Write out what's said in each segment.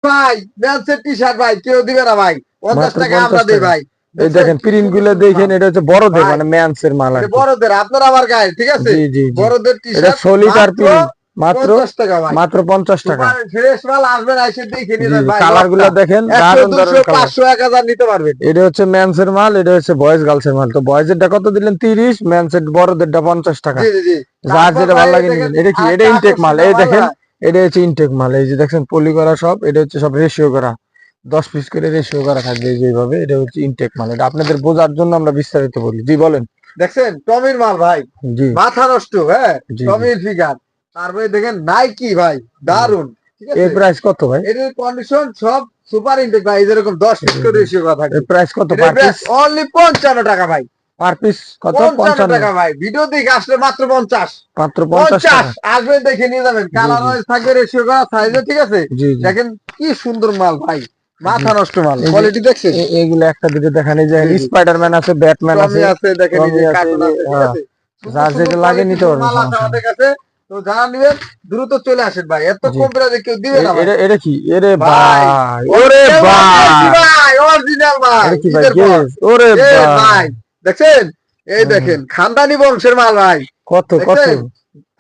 ভাই ম্যানসের টি-শার্ট ভাই কেউ দিবে না ভাই, 50 মাত্র টাকা 50 আমরা দেই টাকা। ভাই। এই দেখেন প্রিন্ট গুলো দেখেন, এটা হচ্ছে বড়দের ভাই, মানে মেন্সের মাল আর এটা কি। বড়দের, আপনার আমার গায়ে, ঠিক আছে? জি জি জি, বড়দের এটা টি-শার্ট সলিড আর মাত্র প্রিন্ট মাত্র 50 টাকা ভাই। মাত্র 50 টাকা। সুপার ফ্রেশ মাল, আসবেন এসে দেখে নিয়ে জি যান ভাই। কালার গুলো দেখেন, 100 দারুন 200 দারুন কালার। 500 1000 নিতে পারবেন। এটা হচ্ছে মেন্সের মাল, এটা হচ্ছে বয়েজ গার্লসের মাল। তো বয়েজেরটা কত দিলেন? 30, মেন্সের বড়দেরটা 50 টাকা। জি জি জি। যার তারপর যেটা ভাই ভালো লাগে দেখেন নিবেন। এটা কি? এটা আরেকটা ইনটেক মাল, আকর্ষণীয় এই মাল দেখেন। ভাই। এটা হচ্ছে ইনটেক মাল, এই যে দেখছেন পলি করা সব। এটা হচ্ছে সব রেশিও করা, 10 পিস করে রেশিও করা থাকবে এই যেভাবে। এটা হচ্ছে ইনটেক মাল, এটা আপনাদের বোঝার জন্য আমরা বিস্তারিত বলি। জি বলেন। দেখছেন টমির মাল ভাই, জি মাথা নষ্ট, হ্যাঁ জি জি টমির ফিগার। তারপরে দেখেন নাইকি ভাই, জি। দারুন, ঠিক এর আছে? প্রাইস কত ভাই? এটার কন্ডিশন সব সুপার ইনটেক ভাই, যেরকম 10 পিস করে রেশিও করা থাকবে। এর প্রাইস কত এটার পার পিস? প্রাইস অনলি 55 টাকা ভাই। পার পিস কত? 55 55। টাকা ভাই, ভিডিও দেখে আসলে মাত্র 50। মাত্র 50 50 টাকা। আসবেন দেখে নিয়ে যাবেন, জি কালার জি ওয়াইজ থাকবে, রেশিও করা সাইজে, ঠিক আছে? জি জি দেখেন কি সুন্দর মাল ভাই, জি। মাথা নষ্ট মাল, এই যে কোয়ালিটি দেখছেন? এগুলো একটা দুটো দেখান, এই যে জি জি। স্পাইডারম্যান আছে, ব্যাটম্যান টমি আছে, আছে, দেখেন এই টমি যে আছে, এই কার্টুন যে আছে, ঠিক আছে? সুন্দর যার সুন্দর যেটা লাগে কোয়ালিটি নিতে পারবেন, মাল আছে সমস্যা আমাদের নেই। কাছে। তো যারা নিবেন দ্রুত চলে আসেন ভাই, এত জি। কম প্রাইসে কেউ দিবে না ভাই। এটা এটা কি? এরে ভাই ভাই, ওরে অরিজিনাল ভাই, ভাই, অরিজিনাল ভাই, এটা কি ভাই? ঈদের পর। গেস? ওরে এই ভাই ভাই। দেখছেন, এই হুম, দেখেন খানদানি বংশের মাল ভাই, কত কত? দেখছেন?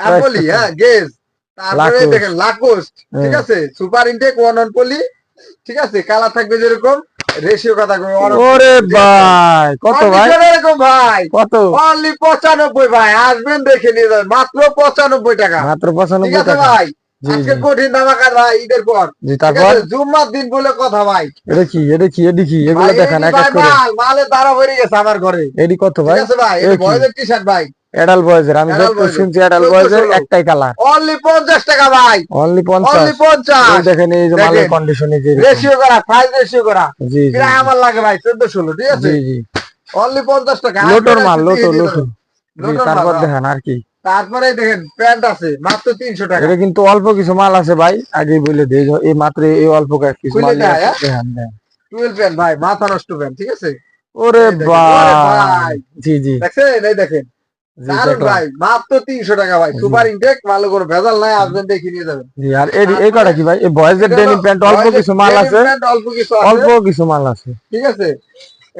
আর প্রাইস বলি কত? হ্যাঁ গেস। তারপরে লাখোস। দেখেন লাকোস্ট, ঠিক হ্যাঁ। আছে? সুপার ইনটেক ওয়ান অন পলি, ঠিক আছে? কালার থাকবে যেরকম, রেশিও কথা থাকবে ওয়ান অন পলি, ওরে ঠিক আছে? ভাই, কত ভাই? কন্ডিশন এরকম ভাই, কত? অনলি 95 ভাই, আসবেন দেখে নিয়ে যাবেন, মাত্র 95 টাকা। মাত্র ঠিক 95 আছে টাকা। ভাই? জি আজকে জি কঠিন ধামাকা ভাই, ঈদের পর, জি। ঠিক তারপর আছে? জুম্মার দিন বলে কথা ভাই। এটা কি? এটা কি? এডি কি? এগুলো ভাই দেখান এডি এক এক ভাই করে। মাল, মালের দ্বারা বেরিয়ে গেছে আমার ঘরে, এডি কত ঠিক ভাই? আছে ভাই? এ এটা কি? বয়েজের টি শার্ট ভাই, অ্যাডাল বয়েজের? আমি অ্যাডাল যত বয়েজের শুনছি অ্যাডাল 14 বয়েজের 16, একটাই কালার। অনলি 50 টাকা ভাই, অনলি অনলি 50। এই 50। দেখেন, এই যে মালের দেখেন কন্ডিশন এই যে এরকম। রেশিও করা, সাইজ রেশিও করা, জি জি প্রায় জি আমার লাগে ভাই 14 16, ঠিক আছে? জি জি। অনলি 50 টাকা, আসবেন লোটোর মাল, এসে লোটো দেখে নিয়ে লোটো। যাবেন। জি লোটন মাল, তারপর হ্যাঁ। দেখান আর কি। তারপরে দেখেন প্যান্ট আছে মাত্র 300 টাকা। এটা কিন্তু অল্প কিছু মাল আছে ভাই, আগেই বলে দেই। এই মাত্র এই অল্প কিছু খুলে মাল নিয়ে দেয়, আসছে, হ্যাঁ দেখান দেন। 12 প্যান্ট ভাই, মাথা নষ্ট প্যান্ট, ঠিক আছে? ওরে এই দেখেন, ওরে ভাই। ভাই জি জি দেখছেন, এই দেখেন জি দারুন দেখলাম। ভাই, মাত্র 300 টাকা ভাই, জি সুপার ইনটেক, ভালো করে ভেজাল নাই, আসবেন দেখে নিয়ে যাবেন। জি। আর এই তারপরে কটা কি ভাই? এই বয়েজের এটা হলো ডেনিম প্যান্ট অল্প বয়েজের কিছু মাল ডেনিম আছে, প্যান্ট, অল্প কিছু আছে, অল্প কিছু মাল আছে। ঠিক আছে?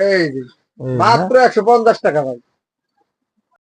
এই যে এই যে, মাত্র 150 টাকা ভাই।